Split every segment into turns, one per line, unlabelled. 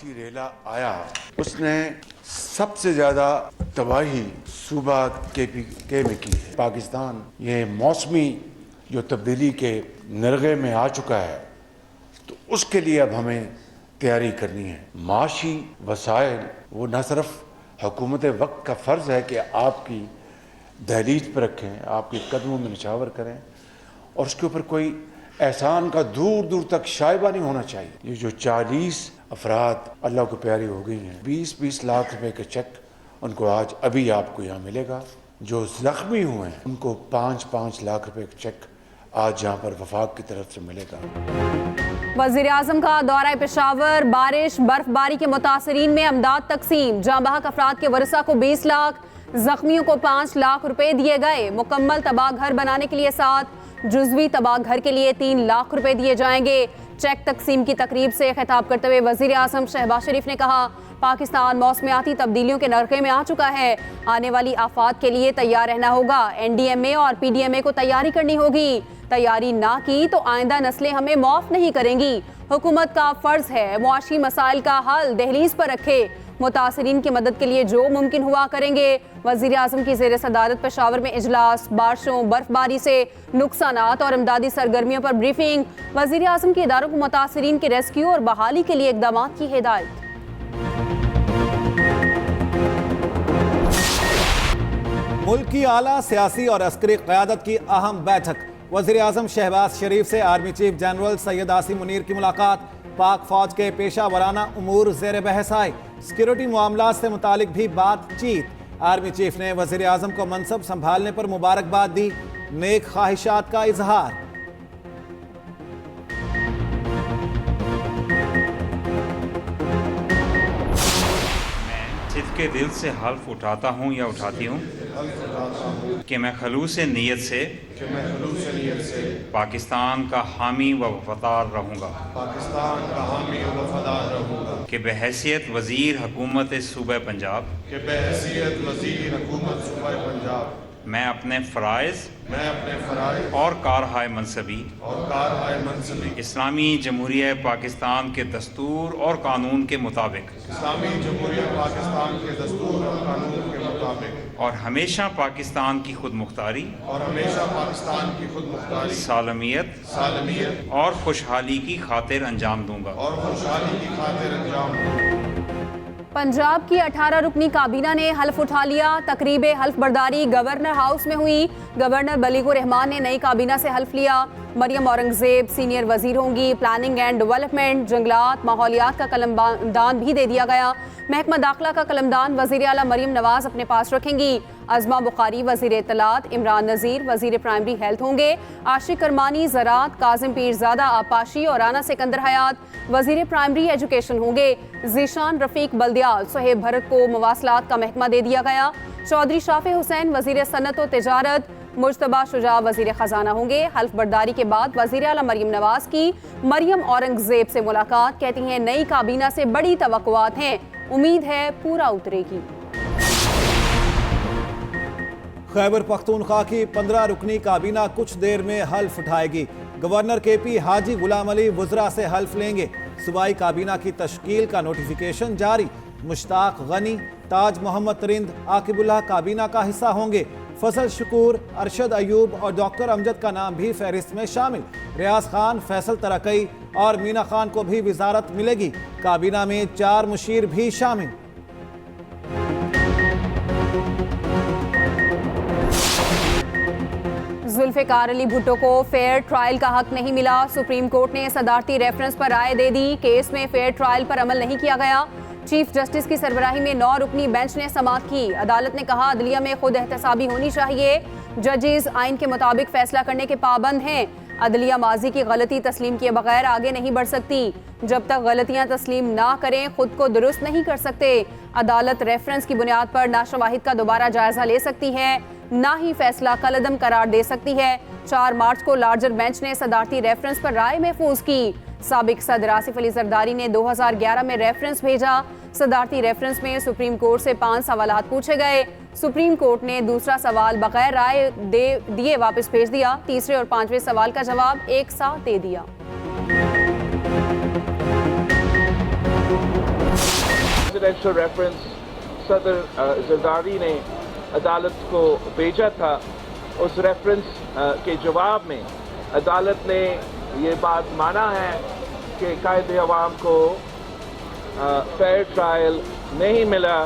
معاشی ریلا آیا اس نے سب سے زیادہ تباہی صوبہ کے میں کی ہے. پاکستان یہ موسمی جو تبدیلی کے نرغے میں آ چکا ہے تو اس کے لیے اب ہمیں تیاری کرنی ہے. معاشی وسائل وہ نہ صرف حکومت وقت کا فرض ہے کہ آپ کی دہلیز پر رکھیں, آپ کے قدموں میں نچھاور کریں اور اس کے اوپر کوئی احسان کا دور دور تک شائبہ نہیں ہونا چاہیے. یہ جو 40 افراد اللہ کو پیاری ہو گئی ہیں, 20-20 لاکھ روپے کا چیک ان کو آج ابھی آپ کو یہاں ملے گا. جو زخمی ہوئے ہیں ان کو 5-5 لاکھ روپے کا چیک آج یہاں پر وفاق کی طرف سے ملے گا.
وزیراعظم کا دورہ پشاور, بارش برف باری کے متاثرین میں امداد تقسیم, جاں بحق افراد کے ورثاء کو 20 لاکھ, زخمیوں کو 5 لاکھ روپے دیے گئے. مکمل تباہ گھر بنانے کے لیے 7, جزوی تباہ گھر کے لیے 3 لاکھ روپے دیے جائیں گے. چیک تقسیم کی تقریب سے خطاب کرتے ہوئے وزیر اعظم شہباز شریف نے کہا, پاکستان موسمیاتی تبدیلیوں کے نرغے میں آ چکا ہے, آنے والی آفات کے لیے تیار رہنا ہوگا. این ڈی ایم اے اور پی ڈی ایم اے کو تیاری کرنی ہوگی, تیاری نہ کی تو آئندہ نسلیں ہمیں معاف نہیں کریں گی. حکومت کا فرض ہے معاشی مسائل کا حل دہلیز پر رکھے, متاثرین کی مدد کے لیے جو ممکن ہوا کریں گے. وزیر اعظم کی زیر صدارت پشاور میں اجلاس, بارشوں برف باری سے نقصانات اور امدادی سرگرمیوں پر بریفنگ. وزیر اعظم کے اداروں کو متاثرین کے ریسکیو اور بحالی کے لیے اقدامات کی ہدایت.
ملک کی اعلیٰ سیاسی اور عسکری قیادت کی اہم بیٹھک. وزیر اعظم شہباز شریف سے army chief general Syed Asim Munir کی ملاقات. پاک فوج کے پیشہ ورانہ امور زیر بحث آئے. سیکیورٹی معاملات سے متعلق بھی بات چیت. آرمی چیف نے وزیر اعظم کو منصب سنبھالنے پر مبارکباد دی, نیک خواہشات کا اظہار.
میں کے دل سے حلف اٹھاتا ہوں یا اٹھاتی ہوں کہ میں خلوص نیت سے پاکستان کا حامی و وفادار رہوں گا. کہ بحیثیت وزیر حکومت صوبہ پنجاب میں اپنے فرائض اور کارہائے منصبی اسلامی جمہوریہ پاکستان کے دستور اور قانون کے مطابق اور ہمیشہ پاکستان کی خود مختاری سالمیت اور خوشحالی کی خاطر انجام دوں گا.
پنجاب کی 18 رکنی کابینہ نے حلف اٹھا لیا. تقریب حلف برداری گورنر ہاؤس میں ہوئی. گورنر بلیغ الرحمان نے نئی کابینہ سے حلف لیا. مریم اورنگزیب سینئر وزیر ہوں گی. پلاننگ اینڈ ڈیولپمنٹ, جنگلات, ماحولیات کا قلمدان بھی دے دیا گیا. محکمہ داخلہ کا قلمدان وزیر اعلیٰ مریم نواز اپنے پاس رکھیں گی. عظمہ بخاری وزیر اطلاعات, عمران نذیر وزیر پرائمری ہیلتھ ہوں گے. عاشق کرمانی زراعت, کاظم پیرزادہ آبپاشی اور رانا سکندر حیات وزیر پرائمری ایجوکیشن ہوں گے. ذیشان رفیق بلدیال, صہیب بھرت کو مواصلات کا محکمہ دے دیا گیا. چودھری شافع حسین وزیر صنعت و تجارت, مجتبیٰ شجاع وزیر خزانہ ہوں گے. حلف برداری کے بعد وزیر اعلیٰ مریم نواز کی مریم اورنگزیب سے ملاقات. کہتی ہیں نئی کابینہ سے بڑی توقعات ہیں, امید ہے پورا اترے گی.
خیبر پختونخوا کی 15 رکنی کابینہ کچھ دیر میں حلف اٹھائے گی. گورنر کے پی حاجی غلام علی وزراء سے حلف لیں گے. صوبائی کابینہ کی تشکیل کا نوٹیفیکیشن جاری. مشتاق غنی, تاج محمد ترند, عاقب اللہ کابینہ کا حصہ ہوں گے. فضل شکور, ارشد ایوب اور ڈاکٹر امجد کا نام بھی فہرست میں شامل. ریاض خان, فیصل ترقی اور مینا خان کو بھی وزارت ملے گی. کابینہ میں 4 مشیر بھی شامل.
ذوالفقار علی بھٹو کو فیئر ٹرائل کا حق نہیں ملا. سپریم کورٹ نے صدارتی ریفرنس پر رائے دے دی. کیس میں فیئر ٹرائل پر عمل نہیں کیا گیا. چیف جسٹس کی سربراہی میں 9 رکنی بینچ نے سماعت کی. عدالت نے کہا عدلیہ میں خود احتسابی ہونی چاہیے. ججز آئین کے مطابق فیصلہ کرنے کے پابند ہیں. عدلیہ ماضی کی غلطی تسلیم کیے بغیر آگے نہیں بڑھ سکتی. جب تک غلطیاں تسلیم نہ کریں خود کو درست نہیں کر سکتے. عدالت ریفرنس کی بنیاد پر نہ شواہد کا دوبارہ جائزہ لے سکتی ہے, نہ ہی فیصلہ کالعدم قرار دے سکتی ہے. 4 مارچ کو لارجر بینچ نے صدارتی ریفرنس پر رائے محفوظ کی. سابق صدر آصف علی زرداری نے 2011 میں ریفرنس بھیجا. صدارتی ریفرنس میں سپریم کورٹ سے 5 سوالات پوچھے گئے. سپریم کورٹ نے دوسرا سوال بغیر رائے دیے واپس بھیج دیا. تیسرے اور 5ویں سوال کا جواب ایک ساتھ دے دیا.
कॉन्फिडेंशियल रेफरेंस सदर जरदारी ने अदालत को भेजा था, उस रेफरेंस के जवाब में अदालत ने ये बात माना है कि कायदे अवाम को फेयर ट्रायल नहीं मिला।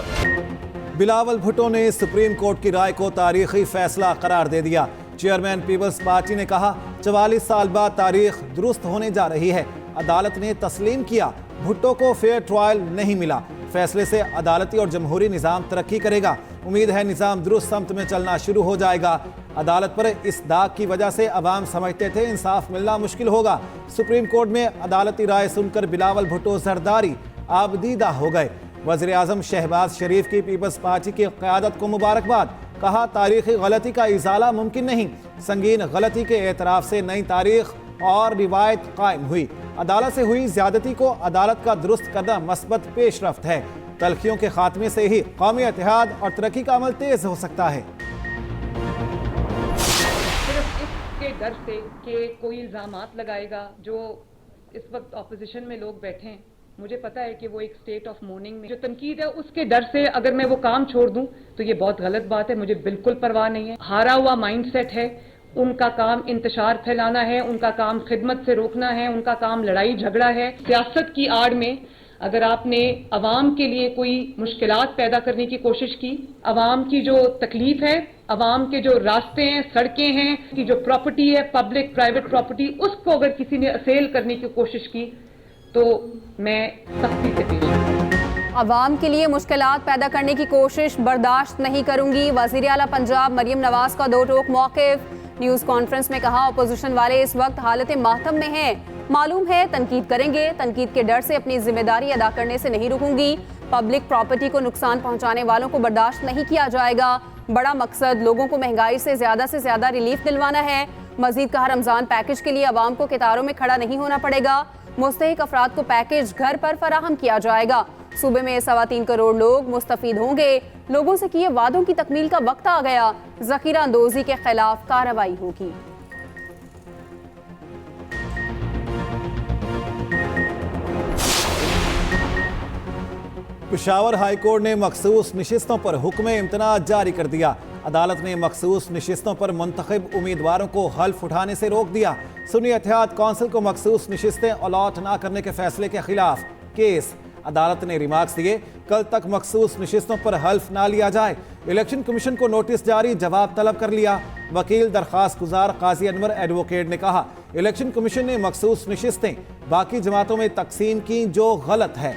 बिलावल भुट्टो ने सुप्रीम कोर्ट की राय को तारीखी फैसला करार दे दिया। चेयरमैन पीपल्स पार्टी ने कहा 44 साल बाद तारीख दुरुस्त होने जा रही है। अदालत ने तस्लीम किया भुट्टो को फेयर ट्रायल नहीं मिला। फैसले से अदालती और जमहूरी निज़ाम तरक्की करेगा। उम्मीद है निज़ाम दुरुस्त समत में चलना शुरू हो जाएगा। अदालत पर इस दाग की वजह से अवाम समझते थे इंसाफ मिलना मुश्किल होगा। सुप्रीम कोर्ट में अदालती राय सुनकर बिलावल भुट्टो जरदारी आबदीदा हो गए। वज़ीर आज़म शहबाज शरीफ की पीपल्स पार्टी की क़यादत को मुबारकबाद। कहा तारीखी गलती का इज़ाला मुमकिन नहीं, संगीन गलती के एतराफ़ से नई तारीख और रिवायत कायम हुई। अदालत से हुई ज़्यादती को अदालत का दुरुस्त करना मस्बत पेशरफ्त है। तलखियों के खात्मे से ही कौमी इत्तेहाद और तरक्की का अमल तेज़ हो सकता है।
सिर्फ इसके डर से कि कोई इल्ज़ामात लगाएगा, जो इस वक्त ऑपोजिशन में लोग बैठे हैं, मुझे पता है कि वो एक स्टेट ऑफ मोर्निंग में जो तनकीद है उसके डर से अगर मैं वो काम छोड़ दूं तो ये बहुत गलत बात है। मुझे बिल्कुल परवाह नहीं है। हारा हुआ माइंडसेट है, उनका काम इंतशार फैलाना है, उनका काम खिदमत से रोकना है, उनका काम लड़ाई झगड़ा है। सियासत की आड़ में अगर आपने अवाम के लिए कोई मुश्किलात पैदा करने की कोशिश की, अवाम की जो तकलीफ है, अवाम के जो रास्ते हैं, सड़कें हैं, की जो प्रॉपर्टी है, पब्लिक प्राइवेट प्रॉपर्टी, उसको अगर किसी ने असेल करने की कोशिश की तो मैं सख्ती से पेश हूं।
अवाम के लिए मुश्किलात पैदा करने की कोशिश बर्दाश्त नहीं करूंगी। वज़ीर आला पंजाब मरियम नवाज का दो टोक मौक़िफ़। न्यूज़ कॉन्फ्रेंस में कहा अपोजिशन वाले इस वक्त हालत मातम में हैं। मालूम है तनकीद करेंगे, तनकीद के डर से अपनी जिम्मेदारी अदा करने से नहीं रुकूंगी। पब्लिक प्रॉपर्टी को नुकसान पहुंचाने वालों को बर्दाश्त नहीं किया जाएगा। बड़ा मकसद लोगों को महंगाई से ज़्यादा रिलीफ दिलवाना है। मजीद कहा रमज़ान पैकेज के लिए अवाम को कतारों में खड़ा नहीं होना पड़ेगा। मुस्तहिक अफराद को पैकेज घर पर फराहम किया जाएगा। सूबे में 3.25 करोड़ लोग मुस्तफीद होंगे। लोगों से किए वादों की तकमील का वक्त आ गया। ज़ख़ीरा अंदोज़ी के खिलाफ कार्रवाई होगी।
पेशावर हाई कोर्ट ने मखसूस नशिस्तों पर हुक्म इम्तनाअ जारी कर दिया। अदालत ने मखसूस नशिस्तों पर मुंतखब उम्मीदवारों को हल्फ उठाने से रोक दिया। सुन्नी इत्तेहाद कौंसिल को मखसूस नशिस्तें अलॉट न करने के फैसले के खिलाफ केस। अदालत ने रिमार्क्स दिए कल तक मखसूस नशिस्तों पर हल्फ ना लिया जाए। इलेक्शन कमीशन को नोटिस जारी, जवाब तलब कर लिया। वकील दरखास्त गुजार काजी अनवर एडवोकेट ने कहा इलेक्शन कमीशन ने मखसूस नशिस्तें बाकी जमातों में तकसीम की जो गलत है।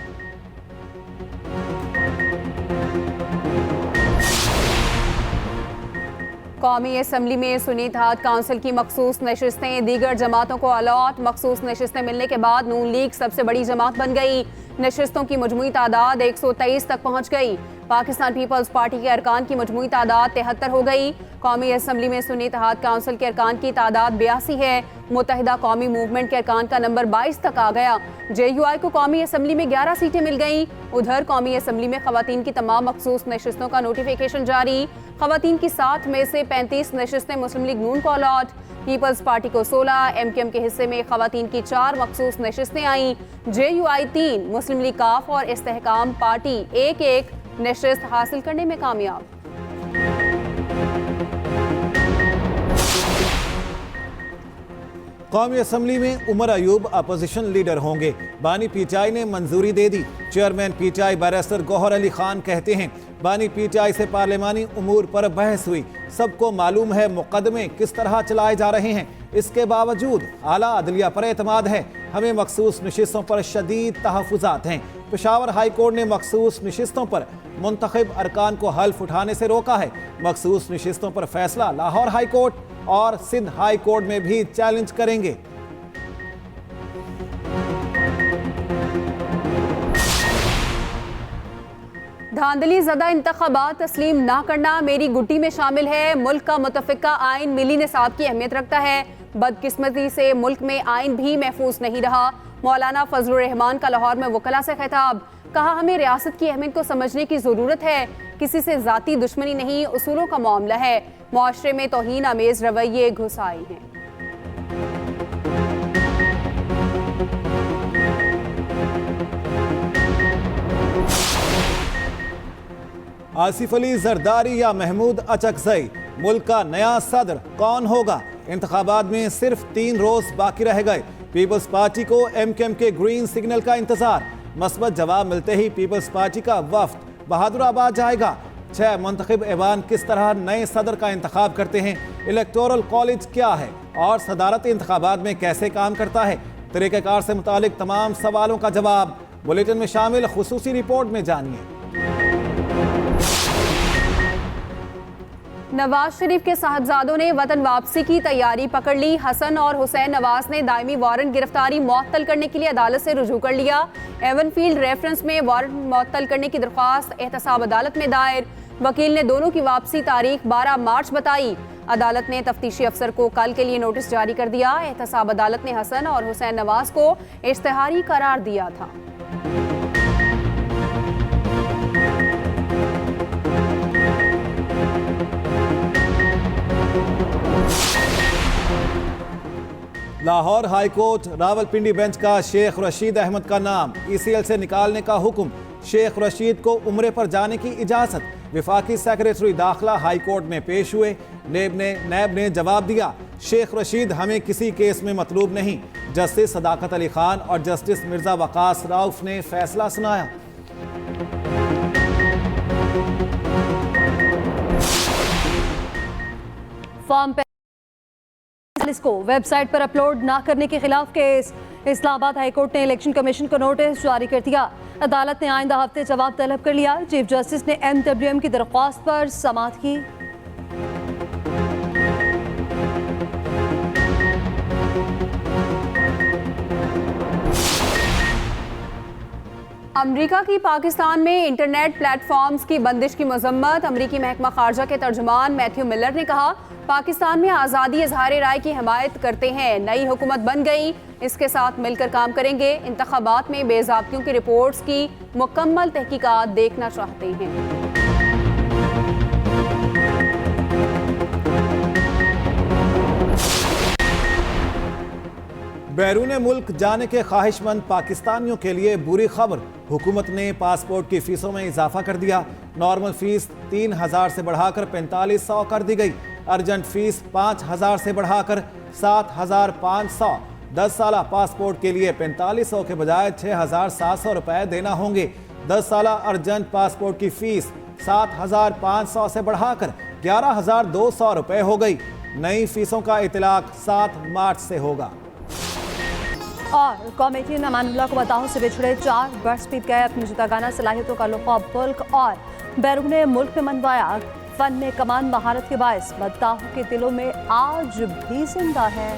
कौमी असम्बली में सुन्नी इत्तेहाद काउंसिल की मखसूस नशिस्तें दीगर जमातों को अलॉट। मखसूस नशिस्तें मिलने के बाद नून लीग सबसे बड़ी जमात बन गई। नशिस्तों की मजमूई तादाद 123 तक पहुँच गई। पाकिस्तान पीपल्स पार्टी के अरकान की मजमूई तादाद 73 हो गई। कौमी असम्बली में सुन्नी इत्तेहाद काउंसिल के अरकान की तादाद 82 है। मुत्तहिदा कौमी मूवमेंट के अरकान का नंबर 22 तक आ गया। JUI को कौमी असम्बली में 11 सीटें मिल गईं। उधर कौमी असम्बली में खवातीन की तमाम मखसूस नशिस्तों का नोटिफिकेशन जारी। खवातीन की 7 में से 35 नशिस्तें मुस्लिम लीग नून को अलॉट। पीपल्स पार्टी को 16, MKM के हिस्से में खवातीन की 4 मखसूस नशिस्तें आईं। JUI 3, मुस्लिम लीग काफ और इस्तेहकाम पार्टी 1-1 नशिस्त हासिल करने में कामयाब।
कौमी असम्बली में उमर अयूब अपोजिशन लीडर होंगे। बानी PTI ने मंजूरी दे दी। Chairman PTI barrister Gauhar Ali Khan कहते हैं बानी PTI से पार्लिमानी उमूर पर बहस हुई। सबको मालूम है मुकदमे किस तरह चलाए जा रहे हैं। इसके बावजूद आला अदलिया पर एतमाद है। हमें मखसूस नशिस्तों पर शदीद तहफ़्फ़ुज़ात हैं। पेशावर हाई कोर्ट ने मखसूस नशिस्तों पर मुंतखब अरकान को हल्फ उठाने से रोका है। मखसूस नशिस्तों पर फैसला लाहौर हाई कोर्ट और सिंध हाई कोर्ट में भी चैलेंज करेंगे।
धांधली ज़दा इंतखाबात तस्लीम ना करना मेरी गुट्टी में शामिल है। मुल्क का मुतफ़िका आइन मिली निसाब की अहमियत रखता है। बदकिस्मती से मुल्क में आइन भी महफूज नहीं रहा। मौलाना फजलुर रहमान का लाहौर में वकला से खिताब। कहा हमें रियासत की अहमियत को समझने की ज़रूरत है। किसी से ज़ाती दुश्मनी नहीं, उसूलों का मामला है। मुआशरे में तौहीन आमेज़ रवैये घुस आए हैं।
आसिफ अली जरदारी या महमूद अचकजई, मुल्क का नया सदर कौन होगा? इंतखाबात में सिर्फ 3 रोज बाकी रह गए। पीपल्स पार्टी को MKM के ग्रीन सिग्नल का इंतजार। मस्बत जवाब मिलते ही पीपल्स पार्टी का वफ्द बहादुराबाद जाएगा। 6 मुंतखब ऐवान किस तरह नए सदर का इंतखाब करते हैं? इलेक्टोरल कॉलेज क्या है और सदारती इंतखाबात में कैसे काम करता है? तरीक़ेकार से मुतालिक तमाम सवालों का जवाब बुलेटिन में शामिल खुसूसी रिपोर्ट में जानिए।
नवाज शरीफ के साहबजादों ने वतन वापसी की तैयारी पकड़ ली। हसन और हुसैन नवाज ने दायमी वारंट गिरफ्तारी मुअत्तल करने के लिए अदालत से रुजू कर लिया। एवनफील्ड रेफरेंस में वारंट मुअत्तल करने की दरख्वास्त एहतसाब अदालत में दायर। वकील ने दोनों की वापसी तारीख 12 मार्च बताई। अदालत ने तफ्तीशी अफसर को कल के लिए नोटिस जारी कर दिया। एहतसाब अदालत ने हसन और हुसैन नवाज को इश्तिहारी करार दिया था।
Lahore high court Rawalpindi bench का शेख रशीद अहमद का नाम ECL से निकालने का हुक्म। शेख रशीद को उम्रे पर जाने की इजाजत। विफाकी सेक्रेटरी दाखिला हाई कोर्ट में पेश हुए। नैब ने जवाब दिया, शेख रशीद हमें किसी केस में मतलूब नहीं। जस्टिस सदाकत अली खान और जस्टिस मिर्जा वकास राउफ ने फैसला सुनाया।
फॉर्म को वेबसाइट पर अपलोड ना करने के खिलाफ केस। इस्लामाबाद हाईकोर्ट ने इलेक्शन कमीशन को नोटिस जारी कर दिया। अदालत ने आइंदा हफ्ते जवाब तलब कर लिया। चीफ जस्टिस ने MWM की दरख्वास्त पर समाअत की।
अमरीका की पाकिस्तान में इंटरनेट प्लेटफॉर्म्स की बंदिश की मजम्मत। अमरीकी महकमा खारजा के तर्जुमान मैथ्यू मिलर ने कहा, पाकिस्तान में आज़ादी इजहार राय की हिमायत करते हैं। नई हुकूमत बन गई, इसके साथ मिलकर काम करेंगे। इंतखाबात में बेज़ाब्तियों की रिपोर्ट्स की मुकम्मल तहकीकात देखना चाहते हैं।
बैरून मुल्क जाने के ख्वाहिशमंद पाकिस्तानियों के लिए बुरी खबर। हुकूमत ने पासपोर्ट की फीसों में इजाफा कर दिया। नॉर्मल फीस 3000 से बढ़ाकर 4500 कर दी गई। अर्जेंट फीस 5000 से बढ़ाकर 7500। 10 साला पासपोर्ट के लिए 4500 के बजाय 6700 रुपए देना होंगे। 10 साला अर्जेंट पासपोर्ट की फीस 7500 से बढ़ाकर 11200 रुपए हो गई। नई फीसों का इतलाक 7 मार्च से होगा।
और कॉमेडियन अमानुल्लाह को मताहों से बिछड़े 4 वर्ष बीत गए। अपनी जुदागाना सलाहियतों का लुक़ाब मुल्क और बैरून मुल्क में मनवाया। फन में कमान महारत के बायस मद्दाहों के दिलों में आज भी जिंदा है।